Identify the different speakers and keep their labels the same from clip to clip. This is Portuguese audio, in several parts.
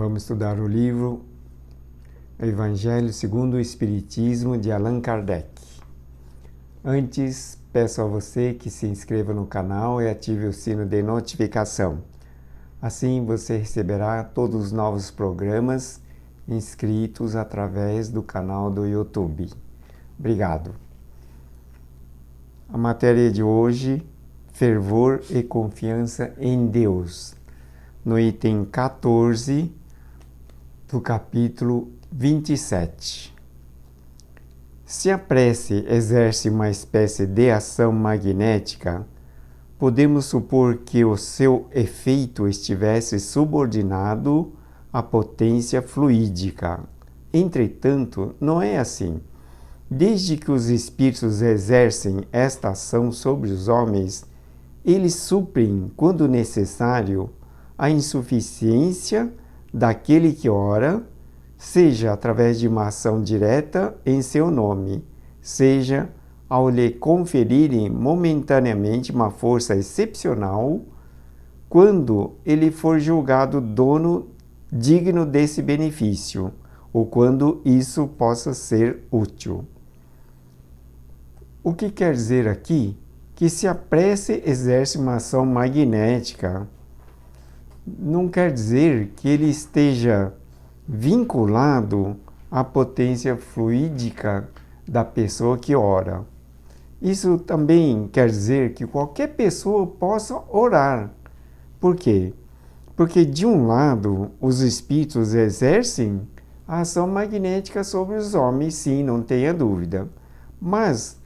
Speaker 1: Vamos estudar o livro Evangelho segundo o Espiritismo, de Allan Kardec. Antes, peço a você que se inscreva no canal e ative o sino de notificação. Assim, você receberá todos os novos programas inscritos através do canal do YouTube. Obrigado. A matéria de hoje, fervor e confiança em Deus, no item 14 do capítulo 27. Se a prece exerce uma espécie de ação magnética, podemos supor que o seu efeito estivesse subordinado à potência fluídica. Entretanto, não é assim. Desde que os espíritos exercem esta ação sobre os homens, eles suprem, quando necessário, a insuficiência daquele que ora, seja através de uma ação direta em seu nome, seja ao lhe conferirem momentaneamente uma força excepcional, quando ele for julgado dono digno desse benefício, ou quando isso possa ser útil. O que quer dizer aqui? Que se a prece exerce uma ação magnética, não quer dizer que ele esteja vinculado à potência fluídica da pessoa que ora. Isso também quer dizer que qualquer pessoa possa orar. Por quê? Porque, de um lado, os espíritos exercem a ação magnética sobre os homens, sim, não tenha dúvida. Mas,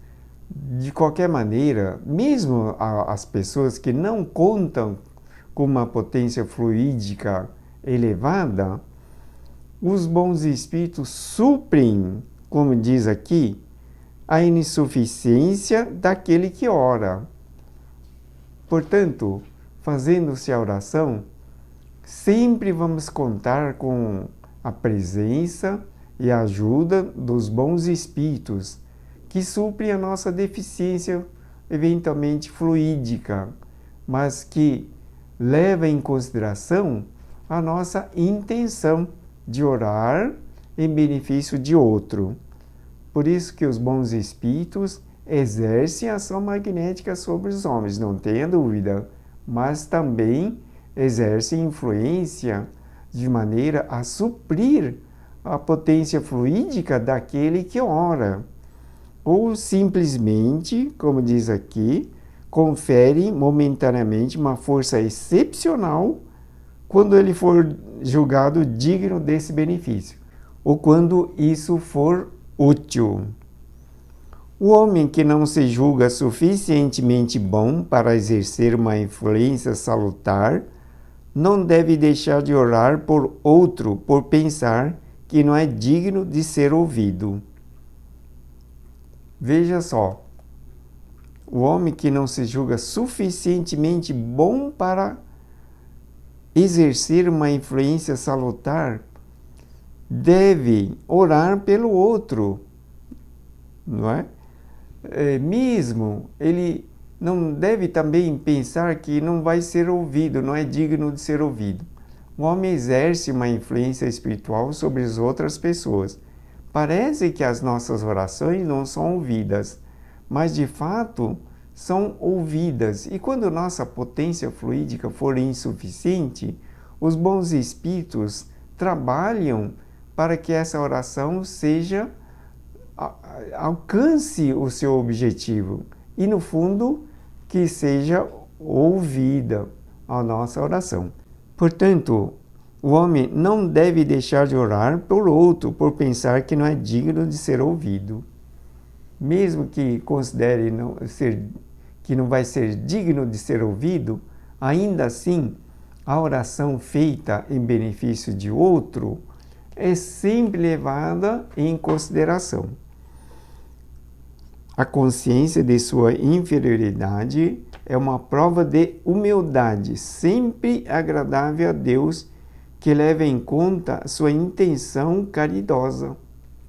Speaker 1: de qualquer maneira, mesmo as pessoas que não contam com uma potência fluídica elevada, os bons espíritos suprem, como diz aqui, a insuficiência daquele que ora. Portanto, fazendo-se a oração, sempre vamos contar com a presença e a ajuda dos bons espíritos, que suprem a nossa deficiência, eventualmente fluídica, mas que leva em consideração a nossa intenção de orar em benefício de outro. Por isso que os bons espíritos exercem ação magnética sobre os homens, não tenha dúvida, mas também exercem influência de maneira a suprir a potência fluídica daquele que ora. Ou simplesmente, como diz aqui, confere momentaneamente uma força excepcional quando ele for julgado digno desse benefício, ou quando isso for útil. O homem que não se julga suficientemente bom para exercer uma influência salutar não deve deixar de orar por outro por pensar que não é digno de ser ouvido. Veja só. O homem que não se julga suficientemente bom para exercer uma influência salutar deve orar pelo outro, não é? Mesmo ele não deve também pensar que não vai ser ouvido, não é digno de ser ouvido. O homem exerce uma influência espiritual sobre as outras pessoas. Parece que as nossas orações não são ouvidas, mas de fato são ouvidas. E quando nossa potência fluídica for insuficiente, os bons espíritos trabalham para que essa oração alcance o seu objetivo e, no fundo, que seja ouvida a nossa oração. Portanto, o homem não deve deixar de orar por outro por pensar que não é digno de ser ouvido. Mesmo que considere que não vai ser digno de ser ouvido, ainda assim, a oração feita em benefício de outro é sempre levada em consideração. A consciência de sua inferioridade é uma prova de humildade, sempre agradável a Deus, que leva em conta a sua intenção caridosa.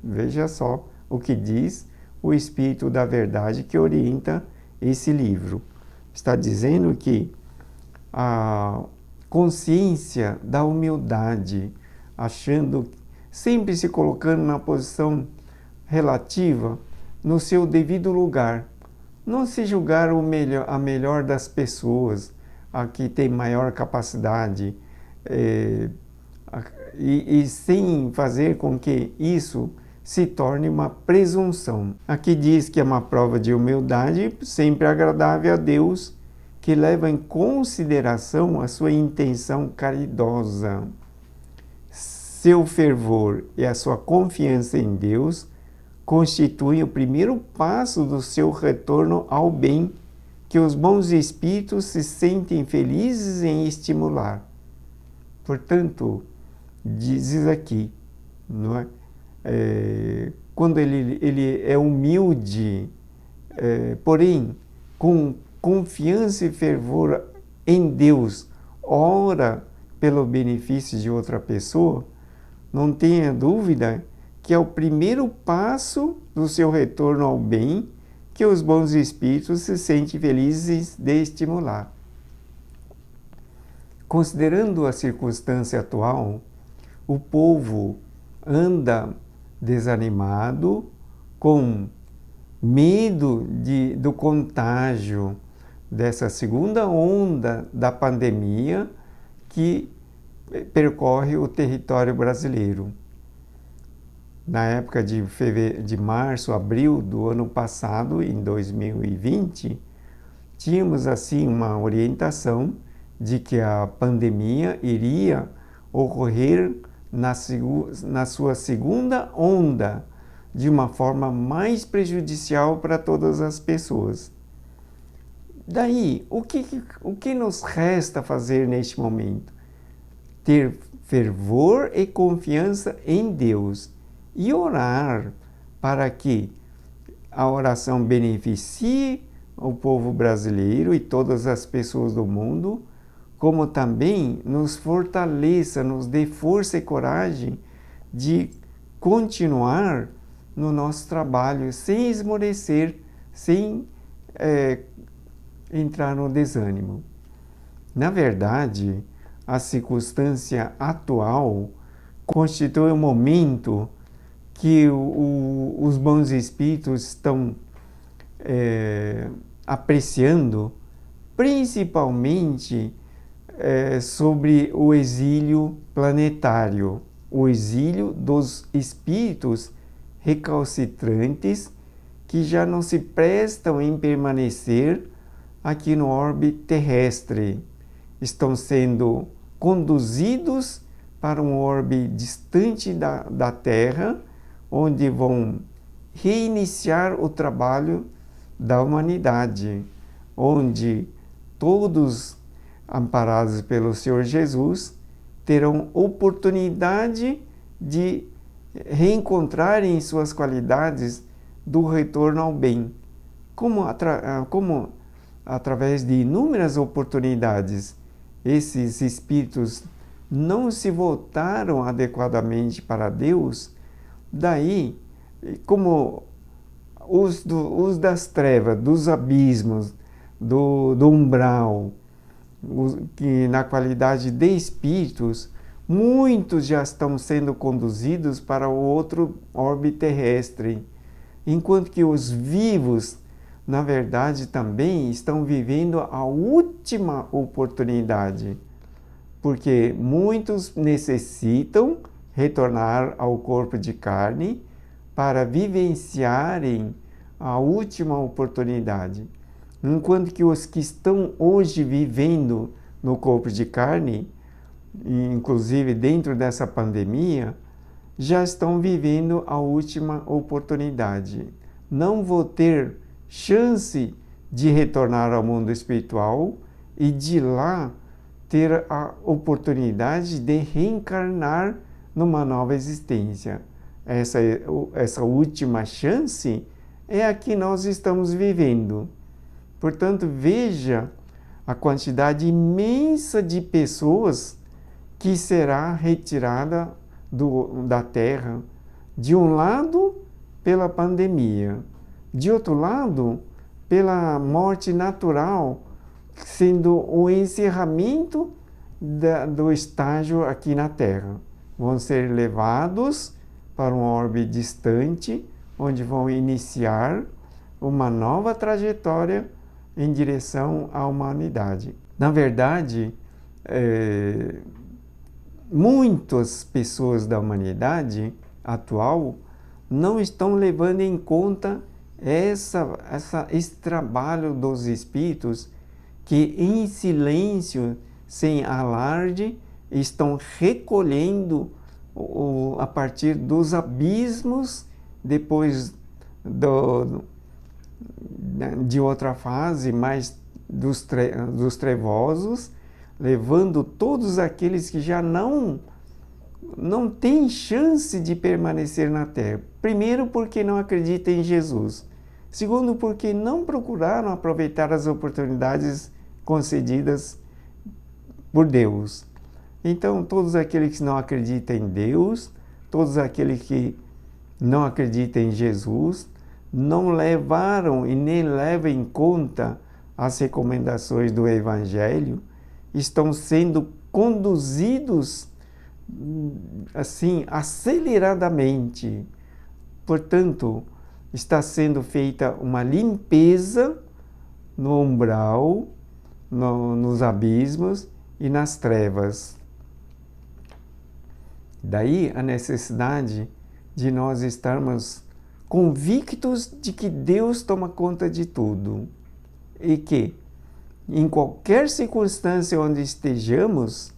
Speaker 1: Veja só o que diz o Espírito da Verdade que orienta esse livro. Está dizendo que a consciência da humildade, achando, sempre se colocando na posição relativa, no seu devido lugar. Não se julgar a melhor das pessoas, a que tem maior capacidade, e sem fazer com que isso se torne uma presunção. Aqui diz que é uma prova de humildade sempre agradável a Deus, que leva em consideração a sua intenção caridosa. Seu fervor e a sua confiança em Deus constituem o primeiro passo do seu retorno ao bem, que os bons espíritos se sentem felizes em estimular. Portanto, diz aqui, não é? Quando ele é humilde, porém, com confiança e fervor em Deus, ora pelo benefício de outra pessoa, não tenha dúvida que é o primeiro passo do seu retorno ao bem que os bons espíritos se sentem felizes de estimular. Considerando a circunstância atual, o povo anda desanimado, com medo do contágio dessa segunda onda da pandemia que percorre o território brasileiro. Na época de março, abril do ano passado, em 2020, tínhamos assim uma orientação de que a pandemia iria ocorrer na sua segunda onda, de uma forma mais prejudicial para todas as pessoas. Daí, o que nos resta fazer neste momento? Ter fervor e confiança em Deus e orar para que a oração beneficie o povo brasileiro e todas as pessoas do mundo, como também nos fortaleça, nos dê força e coragem de continuar no nosso trabalho sem esmorecer, sem entrar no desânimo. Na verdade, a circunstância atual constitui um momento que os bons espíritos estão apreciando, principalmente sobre o exílio planetário, o exílio dos espíritos recalcitrantes que já não se prestam em permanecer aqui no orbe terrestre. Estão sendo conduzidos para um orbe distante da Terra, onde vão reiniciar o trabalho da humanidade, onde todos, amparados pelo Senhor Jesus, terão oportunidade de reencontrarem suas qualidades do retorno ao bem, como através de inúmeras oportunidades. Esses espíritos não se voltaram adequadamente para Deus, daí, como os das trevas, dos abismos, do umbral, que na qualidade de espíritos, muitos já estão sendo conduzidos para o outro orbe terrestre, enquanto que os vivos, na verdade, também estão vivendo a última oportunidade, porque muitos necessitam retornar ao corpo de carne para vivenciarem a última oportunidade, enquanto que os que estão hoje vivendo no corpo de carne, inclusive dentro dessa pandemia, já estão vivendo a última oportunidade. Não vou ter chance de retornar ao mundo espiritual e de lá ter a oportunidade de reencarnar numa nova existência. Essa última chance é a que nós estamos vivendo. Portanto, veja a quantidade imensa de pessoas que será retirada da Terra, de um lado pela pandemia, de outro lado pela morte natural, sendo o encerramento do estágio aqui na Terra. vão ser levados para um orbe distante, onde vão iniciar uma nova trajetória em direção à humanidade. Na verdade, muitas pessoas da humanidade atual não estão levando em conta esse trabalho dos espíritos que em silêncio, sem alarde, estão recolhendo a partir dos abismos, depois de outra fase, mais dos trevosos, levando todos aqueles que já não têm chance de permanecer na Terra. Primeiro, porque não acreditam em Jesus. Segundo, porque não procuraram aproveitar as oportunidades concedidas por Deus. Então, todos aqueles que não acreditam em Deus, todos aqueles que não acreditam em Jesus, não levaram e nem levam em conta as recomendações do Evangelho, estão sendo conduzidos assim aceleradamente. Portanto, está sendo feita uma limpeza no umbral, nos abismos e nas trevas. Daí a necessidade de nós estarmos convictos de que Deus toma conta de tudo e que, em qualquer circunstância onde estejamos,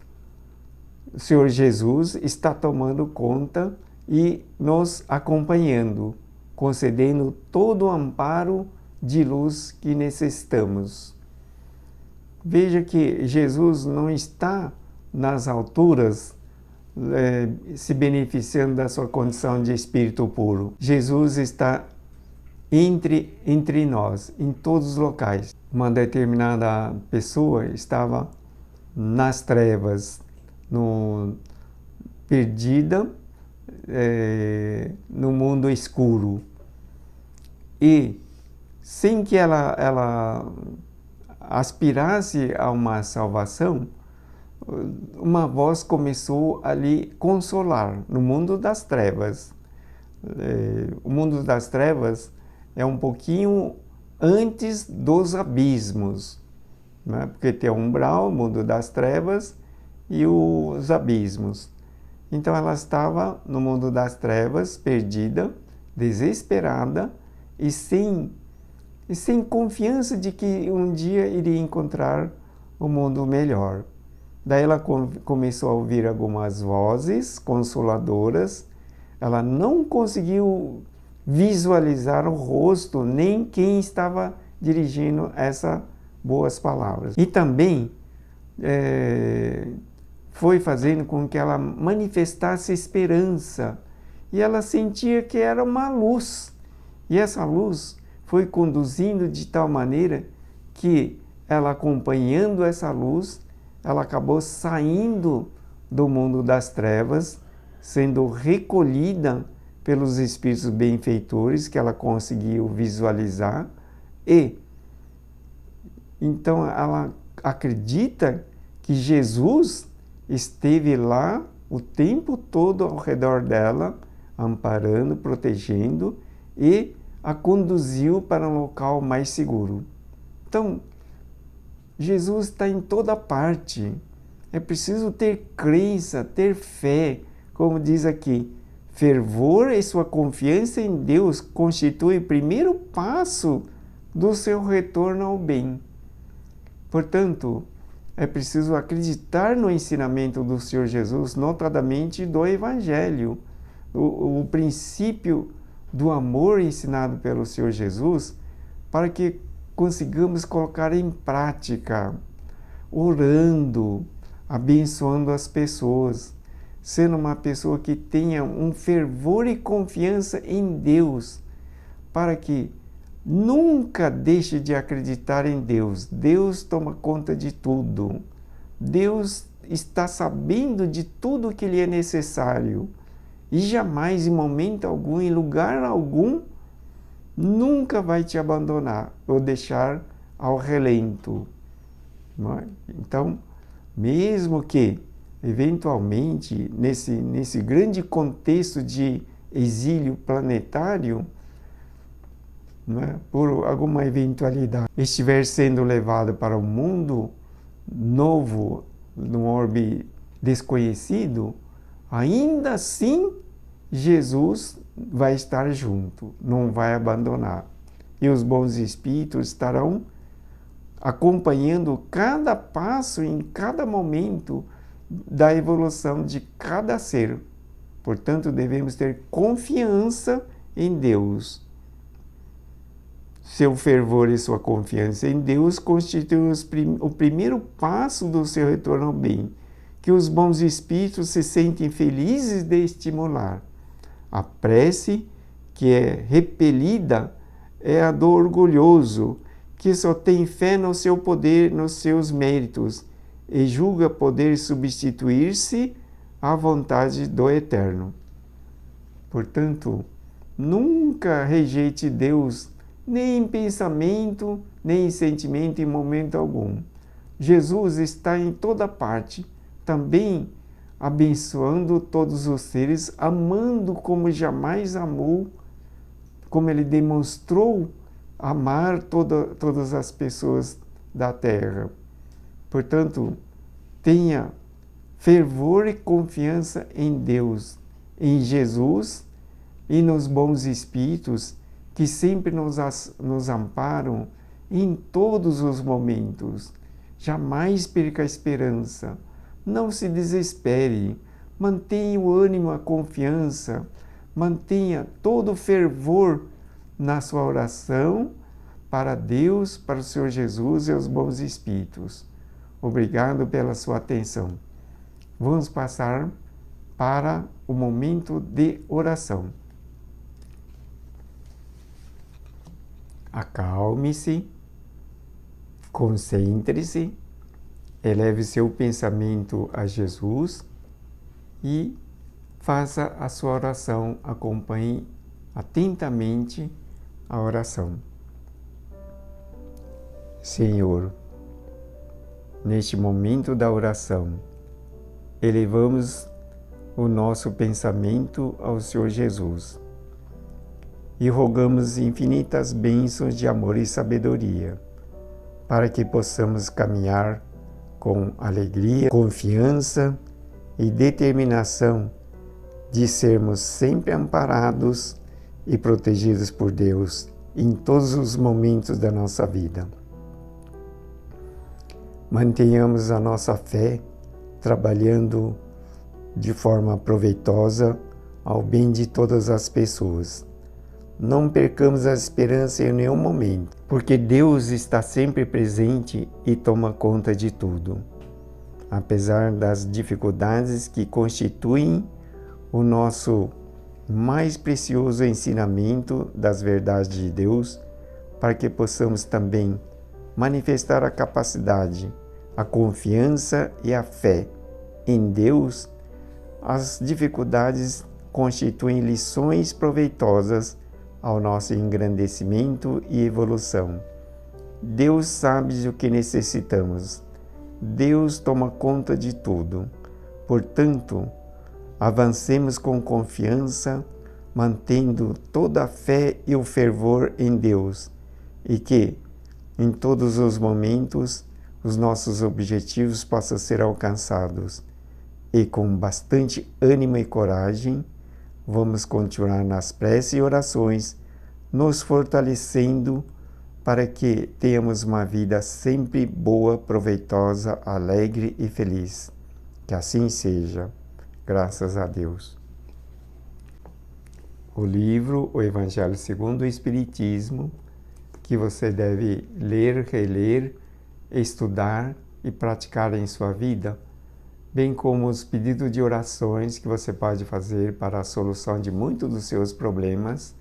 Speaker 1: o Senhor Jesus está tomando conta e nos acompanhando, concedendo todo o amparo de luz que necessitamos. Veja que Jesus não está nas alturas se beneficiando da sua condição de espírito puro. Jesus está entre nós, em todos os locais. Uma determinada pessoa estava nas trevas, perdida no mundo escuro. E sem que ela aspirasse a uma salvação, uma voz começou a lhe consolar no mundo das trevas. O mundo das trevas é um pouquinho antes dos abismos, né? Porque tem o umbral, o mundo das trevas e os abismos. Então ela estava no mundo das trevas, perdida, desesperada e sem confiança de que um dia iria encontrar um mundo melhor. Daí ela começou a ouvir algumas vozes consoladoras. Ela não conseguiu visualizar o rosto, nem quem estava dirigindo essas boas palavras. E também foi fazendo com que ela manifestasse esperança. E ela sentia que era uma luz. E essa luz foi conduzindo de tal maneira que ela, acompanhando essa luz, ela acabou saindo do mundo das trevas, sendo recolhida pelos espíritos benfeitores que ela conseguiu visualizar, e então ela acredita que Jesus esteve lá o tempo todo ao redor dela, amparando, protegendo, e a conduziu para um local mais seguro. Então, Jesus está em toda parte. É preciso ter crença, ter fé. Como diz aqui, fervor e sua confiança em Deus constitui o primeiro passo do seu retorno ao bem. Portanto, é preciso acreditar no ensinamento do Senhor Jesus, notadamente do Evangelho. O princípio do amor ensinado pelo Senhor Jesus, para que consigamos colocar em prática, orando, abençoando as pessoas, sendo uma pessoa que tenha um fervor e confiança em Deus, para que nunca deixe de acreditar em Deus. Deus toma conta de tudo. Deus está sabendo de tudo que lhe é necessário. E jamais, em momento algum, em lugar algum, nunca vai te abandonar ou deixar ao relento. Não é? Então, mesmo que eventualmente, nesse grande contexto de exílio planetário, não é? Por alguma eventualidade, estiver sendo levado para um mundo novo, num orbe desconhecido, ainda assim Jesus vai estar junto, não vai abandonar. E os bons espíritos estarão acompanhando cada passo em cada momento da evolução de cada ser. Portanto, devemos ter confiança em Deus. Seu fervor e sua confiança em Deus constituem o primeiro passo do seu retorno ao bem, que os bons espíritos se sentem felizes de estimular. A prece, que é repelida, é a do orgulhoso, que só tem fé no seu poder, nos seus méritos, e julga poder substituir-se à vontade do Eterno. Portanto, nunca rejeite Deus, nem em pensamento, nem em sentimento, em momento algum. Jesus está em toda parte, também abençoando todos os seres, amando como jamais amou, como ele demonstrou amar todas as pessoas da terra. Portanto, tenha fervor e confiança em Deus, em Jesus e nos bons espíritos que sempre nos amparam em todos os momentos. Jamais perca a esperança, não se desespere, mantenha o ânimo, a confiança, mantenha todo o fervor na sua oração para Deus, para o Senhor Jesus e os bons espíritos. Obrigado pela sua atenção. Vamos passar para o momento de oração. Acalme-se, concentre-se, eleve seu pensamento a Jesus e faça a sua oração, acompanhe atentamente a oração. Senhor, neste momento da oração, elevamos o nosso pensamento ao Senhor Jesus e rogamos infinitas bênçãos de amor e sabedoria, para que possamos caminhar com alegria, confiança e determinação de sermos sempre amparados e protegidos por Deus em todos os momentos da nossa vida. Mantenhamos a nossa fé trabalhando de forma proveitosa ao bem de todas as pessoas. Não percamos a esperança em nenhum momento, porque Deus está sempre presente e toma conta de tudo. Apesar das dificuldades que constituem o nosso mais precioso ensinamento das verdades de Deus, para que possamos também manifestar a capacidade, a confiança e a fé em Deus, as dificuldades constituem lições proveitosas ao nosso engrandecimento e evolução. Deus sabe o que necessitamos. Deus toma conta de tudo. Portanto, avancemos com confiança, mantendo toda a fé e o fervor em Deus, e que, em todos os momentos, os nossos objetivos possam ser alcançados. E com bastante ânimo e coragem, vamos continuar nas preces e orações, nos fortalecendo para que tenhamos uma vida sempre boa, proveitosa, alegre e feliz. Que assim seja, graças a Deus. O livro O Evangelho segundo o Espiritismo, que você deve ler, reler, estudar e praticar em sua vida, bem como os pedidos de orações que você pode fazer para a solução de muitos dos seus problemas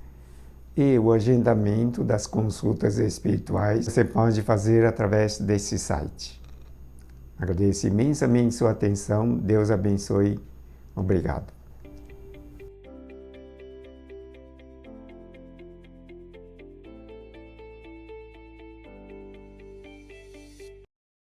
Speaker 1: e o agendamento das consultas espirituais, você pode fazer através desse site. Agradeço imensamente sua atenção. Deus abençoe. Obrigado.